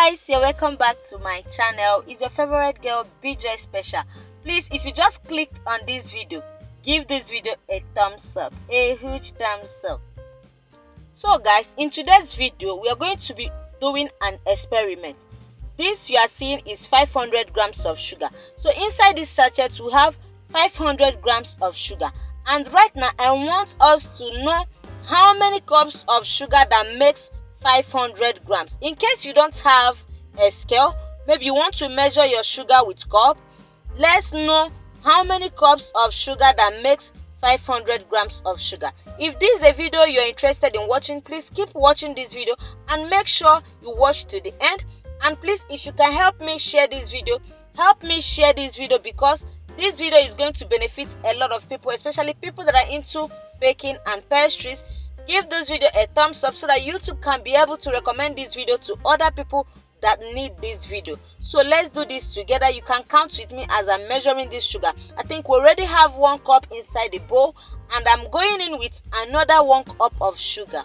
guys, you're welcome back to my channel. It's your favorite girl BEJOY Special. Please, if you just clicked on this video, give this video a thumbs up, a huge thumbs up. So guys, in today's video we are going to be doing an experiment. This you are seeing is 500 grams of sugar. So inside this sachet we have 500 grams of sugar, and right now I want us to know how many cups of sugar that makes 500 grams. In case you don't have a scale, maybe you want to measure your sugar with cup, let's know how many cups of sugar that makes 500 grams of sugar. If this is a video you're interested in watching, please keep watching this video and make sure you watch to the end. And please, if you can help me share this video, help me share this video, because this video is going to benefit a lot of people, especially people that are into baking and pastries. Give this video a thumbs up so that YouTube can be able to recommend this video to other people that need this video. So let's do this together. You can count with me as I'm measuring this sugar. I think we already have 1 cup inside the bowl, and I'm going in with another 1 cup of sugar.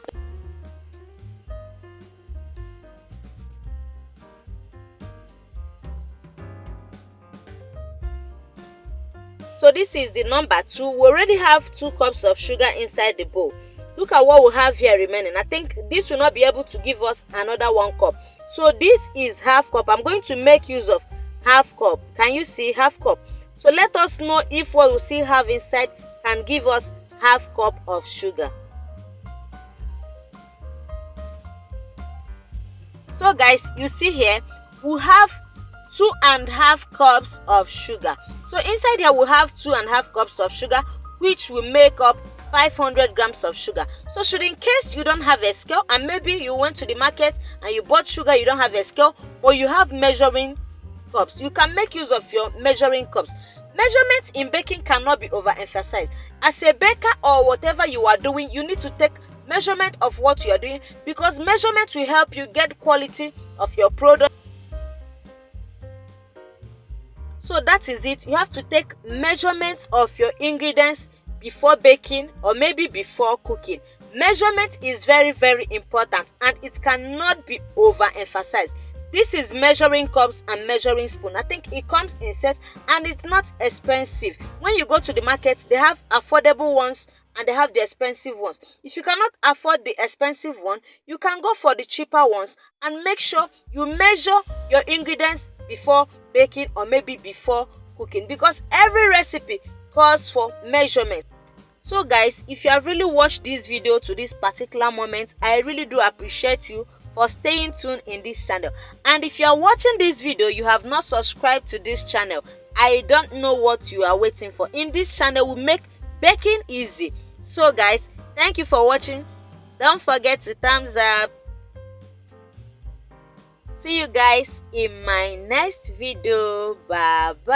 So this is the number 2. We already have 2 cups of sugar inside the bowl. Look at what we have here remaining. I think this will not be able to give us another 1 cup. So this is half cup. I'm going to make use of half cup. Can you see half cup? So let us know if what we still have inside can give us half cup of sugar. So guys, you see here we have 2.5 cups of sugar. So inside here we have 2.5 cups of sugar, which will make up 500 grams of sugar. So should, in case you don't have a scale, and maybe you went to the market and you bought sugar, you don't have a scale, or you have measuring cups, you can make use of your measuring cups. Measurements in baking cannot be overemphasized. As a baker or whatever you are doing, you need to take measurement of what you are doing, because measurement will help you get quality of your product. So that is it. You have to take measurements of your ingredients before baking or maybe before cooking. Measurement is very, very important, and it cannot be overemphasized. This is measuring cups and measuring spoon. I think it comes in sets and it's not expensive. When you go to the market, they have affordable ones and they have the expensive ones. If you cannot afford the expensive one, you can go for the cheaper ones, and make sure you measure your ingredients before baking or maybe before cooking, because every recipe calls for measurement. So guys, if you have really watched this video to this particular moment, I really do appreciate you for staying tuned in this channel. And if you are watching this video, you have not subscribed to this channel, I don't know what you are waiting for. In this channel we make baking easy. So guys, thank you for watching. Don't forget to thumbs up. See you guys in my next video. Bye bye.